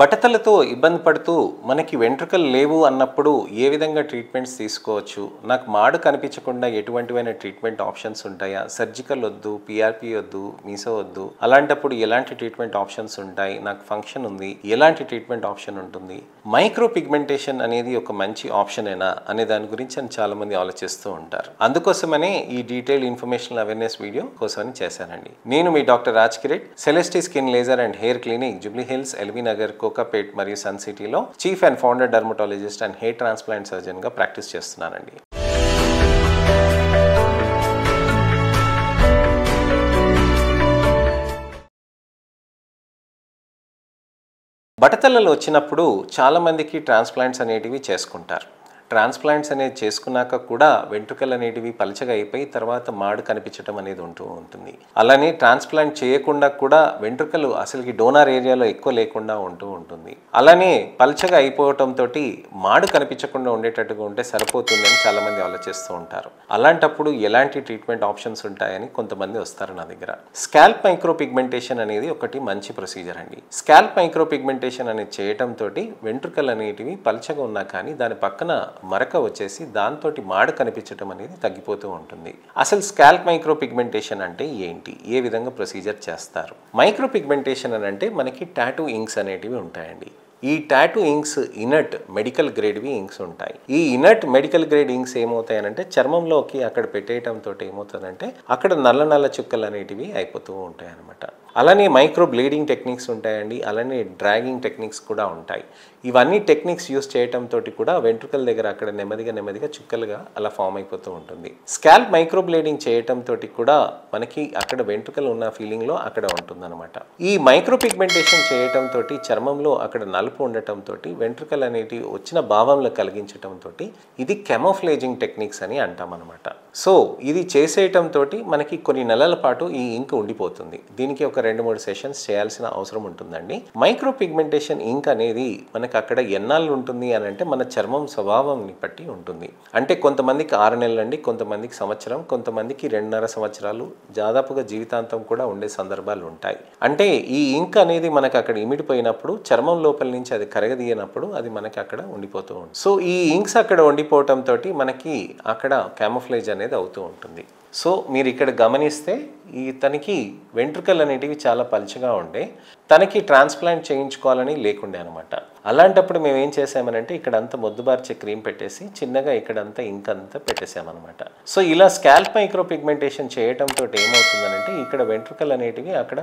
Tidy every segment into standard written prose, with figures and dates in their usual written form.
బట్టతలతో ఇబ్బంది పడుతూ మనకి వెంట్రుకలు లేవు అన్నప్పుడు ఏ విధంగా ట్రీట్మెంట్స్ తీసుకోవచ్చు, నాకు మాడు కనిపించకుండా ఎటువంటివైన ట్రీట్మెంట్ ఆప్షన్స్ ఉంటాయా, సర్జికల్ వద్దు, పిఆర్పి వద్దు, మీసో వద్దు, అలాంటప్పుడు ఎలాంటి ట్రీట్మెంట్ ఆప్షన్స్ ఉంటాయి, నాకు ఫంక్షన్ ఉంది, ఎలాంటి ట్రీట్మెంట్ ఆప్షన్ ఉంటుంది, మైక్రో పిగ్మెంటేషన్ అనేది ఒక మంచి ఆప్షనేనా అనే దాని గురించి అని చాలా మంది ఆలోచిస్తూ ఉంటారు. అందుకోసమనే ఈ డీటెయిల్ ఇన్ఫర్మేషన్ అవేర్నెస్ వీడియో కోసమని చేశానండి. నేను మీ doctor Raj Kiret, Celestee skin laser and hair clinic, Jubilee Hills, LB Nagar, Kokapet మరియు సన్ సిటీలో chief and founder dermatologist and hair transplant surgeon గా ప్రాక్టీస్ చేస్తున్నానండి. బట్టతలలు వచ్చినప్పుడు చాలా మందికి ట్రాన్స్ప్లాంట్స్ అనేటివి చేసుకుంటారు. ట్రాన్స్ప్లాంట్స్ అనేది చేసుకున్నాక కూడా వెంట్రుకలు అనేటివి పలచగా అయిపోయి తర్వాత మాడు కనిపించడం అనేది ఉంటుంది. అలానే ట్రాన్స్ప్లాంట్ చేయకుండా కూడా వెంట్రుకలు అసలుకి డోనార్ ఏరియాలో ఎక్కువ లేకుండా ఉంటుంది. అలానే పలచగా అయిపోవటంతో మాడు కనిపించకుండా ఉండేటట్టుగా ఉంటే సరిపోతుందని చాలామంది ఆలోచిస్తూ ఉంటారు. అలాంటప్పుడు ఎలాంటి ట్రీట్మెంట్ ఆప్షన్స్ ఉంటాయని కొంతమంది వస్తారు నా దగ్గర. స్కాల్ప్ మైక్రో పిగ్మెంటేషన్ అనేది ఒకటి మంచి ప్రొసీజర్ అండి. స్కాల్ప్ మైక్రో పిగ్మెంటేషన్ అనేది చేయటంతో వెంట్రుకలు అనేటివి పలచగా ఉన్నా కానీ దాని పక్కన మరక వచ్చేసి దాంతో మాడు కనిపించడం అనేది తగ్గిపోతూ ఉంటుంది. అసలు స్కాల్ప్ మైక్రో పిగ్మెంటేషన్ అంటే ఏంటి, ఏ విధంగా ప్రొసీజర్ చేస్తారు? మైక్రో పిగ్మెంటేషన్ అని అంటే మనకి టాటూ ఇంక్స్ అనేటివి ఉంటాయండి. ఈ టాటూ ఇంక్స్ ఇనర్ట్ మెడికల్ గ్రేడ్వి ఇంక్స్ ఉంటాయి. ఈ ఇనర్ట్ మెడికల్ గ్రేడ్ ఇంక్స్ ఏమవుతాయనంటే చర్మంలోకి అక్కడ పెట్టేయటంతో ఏమవుతుందంటే అక్కడ నల్ల నల్ల చుక్కలు అనేటివి అయిపోతూ ఉంటాయి అన్నమాట. అలానే మైక్రో బ్లీడింగ్ టెక్నిక్స్ ఉంటాయండి. అలానే డ్రాగింగ్ టెక్నిక్స్ కూడా ఉంటాయి. ఇవన్నీ టెక్నిక్స్ యూస్ చేయటంతో కూడా వెంట్రుకల దగ్గర అక్కడ నెమ్మదిగా చుక్కలుగా అలా ఫామ్ అయిపోతూ ఉంటుంది. స్కాల్ప్ మైక్రో బ్లీడింగ్ చేయటంతో కూడా మనకి అక్కడ వెంట్రుకలు ఉన్న ఫీలింగ్లో అక్కడ ఉంటుందన్నమాట. ఈ మైక్రో పిగ్మెంటేషన్ చేయటంతో చర్మంలో అక్కడ నలుపు ఉండటంతో వెంట్రుకలు అనేటివి వచ్చిన భావంలో కలిగించటంతో ఇది కెమోఫ్లేజింగ్ టెక్నిక్స్ అని అంటాం అనమాట. సో ఇది చేసేయటంతో మనకి కొన్ని నెలల పాటు ఈ ఇంక్ ఉండిపోతుంది. దీనికి ఒక 2-3 సెషన్స్ చేయాల్సిన అవసరం ఉంటుందండి. మైక్రో పిగ్మెంటేషన్ ఇంక్ అనేది మనకి అక్కడ ఎన్నాళ్ళు ఉంటుంది అని అంటే మన చర్మం స్వభావాన్ని బట్టి ఉంటుంది. అంటే కొంతమందికి 6 నెలలు అండి, కొంతమందికి సంవత్సరం, కొంతమందికి 2.5 సంవత్సరాలు, దాదాపుగా జీవితాంతం కూడా ఉండే సందర్భాలు ఉంటాయి. అంటే ఈ ఇంక్ అనేది మనకి అక్కడ ఇమిడిపోయినప్పుడు చర్మం లోపల నుంచి అది కరగదీయనప్పుడు అది మనకి అక్కడ ఉండిపోతూ ఉంటుంది. సో ఈ ఇంక్స్ అక్కడ ఉండిపోవటంతో మనకి అక్కడ క్యామోఫ్లేజ్ అనేది అవుతూ ఉంటుంది. సో మీరు ఇక్కడ గమనిస్తే తనకి వెంట్రుకలు అనేటివి చాలా పలుచగా ఉండే, తనకి ట్రాన్స్ప్లాంట్ చేయించుకోవాలని లేకుండే అనమాట. అలాంటప్పుడు మేము ఏం చేసామనంటే ఇక్కడ అంతా మొద్దుబార్చే క్రీమ్ పెట్టేసి చిన్నగా ఇక్కడంతా ఇంక్ అంతా పెట్టేసామన్నమాట. సో ఇలా స్కాల్ప్ మైక్రో పిగ్మెంటేషన్ చేయటంతో ఏమవుతుందనంటే ఇక్కడ వెంట్రుకలు అనేటివి అక్కడ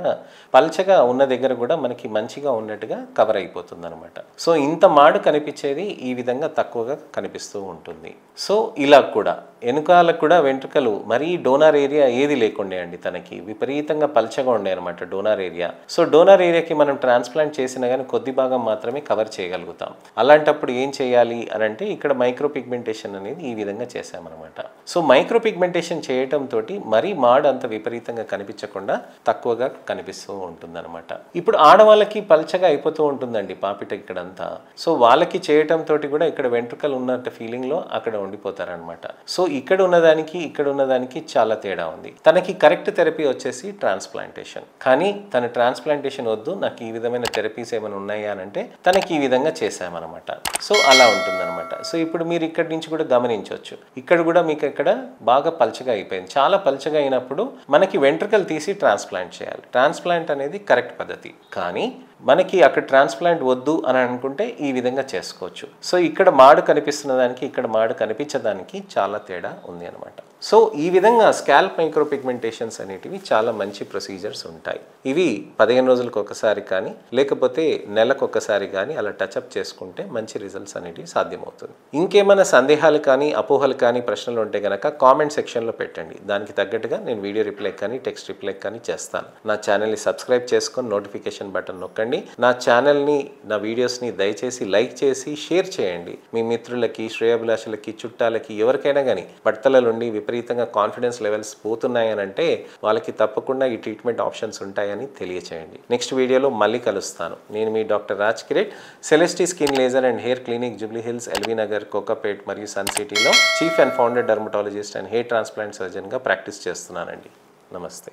పల్చగా ఉన్న దగ్గర కూడా మనకి మంచిగా ఉన్నట్టుగా కవర్ అయిపోతుంది అనమాట. సో ఇంత మాడు కనిపించేది ఈ విధంగా తక్కువగా కనిపిస్తూ ఉంటుంది. సో ఇలా కూడా వెనుకాలకు కూడా వెంట్రుకలు మరీ డోనార్ ఏరియా ఏది లేకుండే అండి, తనకి విపరీతంగా పల్చగా ఉండే అనమాట డోనార్ ఏరియా. సో డోనార్ ఏరియాకి మనం ట్రాన్స్ప్లాంట్ చేసినా కానీ కొద్ది భాగం మాత్రమే కవర్ చేయగలుగుతాం. అలాంటప్పుడు ఏం చేయాలి అని అంటే ఇక్కడ మైక్రో పిగ్మెంటేషన్ అనేది ఈ విధంగా చేసామన్నమాట. సో మైక్రో పిగ్మెంటేషన్ చేయటంతో మరీ మాడు అంత విపరీతంగా కనిపించకుండా తక్కువగా కనిపిస్తూ ఉంటుందన్నమాట. ఇప్పుడు ఆడవాళ్ళకి పల్చగా అయిపోతూ ఉంటుందండి పాపిట ఇక్కడంతా. సో వాళ్ళకి చేయటంతో కూడా ఇక్కడ వెంట్రుకలు ఉన్నట్టు ఫీలింగ్లో అక్కడ ఉండిపోతారనమాట. సో ఇక్కడ ఉన్నదానికి చాలా తేడా ఉంది. తనకి కరెక్ట్ థెరపీ వచ్చేసి ట్రాన్స్ప్లాంటేషన్. కానీ తన ట్రాన్స్ప్లాంటేషన్ వద్దు, నాకు ఈ విధమైన థెరపీస్ ఏమైనా ఉన్నాయా అని అంటే తనకి ఈ విధంగా చేసామన్నమాట. సో అలా ఉంటుందన్నమాట. సో ఇప్పుడు మీరు ఇక్కడి నుంచి కూడా గమనించవచ్చు, ఇక్కడ కూడా మీకు ఇక్కడ బాగా పల్చగా అయిపోయింది. చాలా పల్చగా అయినప్పుడు మనకి వెంట్రుకలు తీసి ట్రాన్స్ప్లాంట్ చేయాలి. ట్రాన్స్ప్లాంట్ అనేది కరెక్ట్ పద్ధతి. కానీ మనకి అక్కడ ట్రాన్స్ప్లాంట్ వద్దు అని అనుకుంటే ఈ విధంగా చేసుకోవచ్చు. సో ఇక్కడ మాడు కనిపిస్తున్న దానికి ఇక్కడ మాడు కనిపించడానికి చాలా తేడా ఉంది అనమాట. సో ఈ విధంగా స్కాల్ప్ మైక్రో పిగ్మెంటేషన్స్ అనేటివి చాలా మంచి ప్రొసీజర్స్ ఉంటాయి. ఇవి 15 రోజులకు ఒకసారి కానీ లేకపోతే నెలకు ఒకసారి కానీ అలా టచ్అప్ చేసుకుంటే మంచి రిజల్ట్స్ అనేటివి సాధ్యమవుతుంది. ఇంకేమైనా సందేహాలు కానీ అపోహలు కానీ ప్రశ్నలు ఉంటే కనుక కామెంట్ సెక్షన్లో పెట్టండి. దానికి తగ్గట్టుగా నేను వీడియో రిప్లై కానీ టెక్స్ట్ రిప్లై కానీ చేస్తాను. నా ఛానల్ని సబ్స్క్రైబ్ చేసుకొని నోటిఫికేషన్ బటన్ నొక్కండి. నా ఛానల్ని, నా వీడియోస్ని దయచేసి లైక్ చేసి షేర్ చేయండి. మీ మిత్రులకి, శ్రేయోభిలాషులకి, చుట్టాలకి, ఎవరికైనా కానీ బట్టతలలుండి విపరీతంగా కాన్ఫిడెన్స్ లెవెల్స్ పోతున్నాయనంటే వాళ్ళకి తప్పకుండా ఈ ట్రీట్మెంట్ ఆప్షన్స్ ఉంటాయని తెలియచేయండి. నెక్స్ట్ వీడియోలో మళ్ళీ కలుస్తాను. నేను మీ doctor Raj Kiret, Celestee skin laser and hair clinic, Jubilee Hills, LB Nagar, Kokapet మరియు సన్ సిటీలో chief and founder dermatologist and hair transplant సర్జన్గా ప్రాక్టీస్ చేస్తున్నానండి. నమస్తే.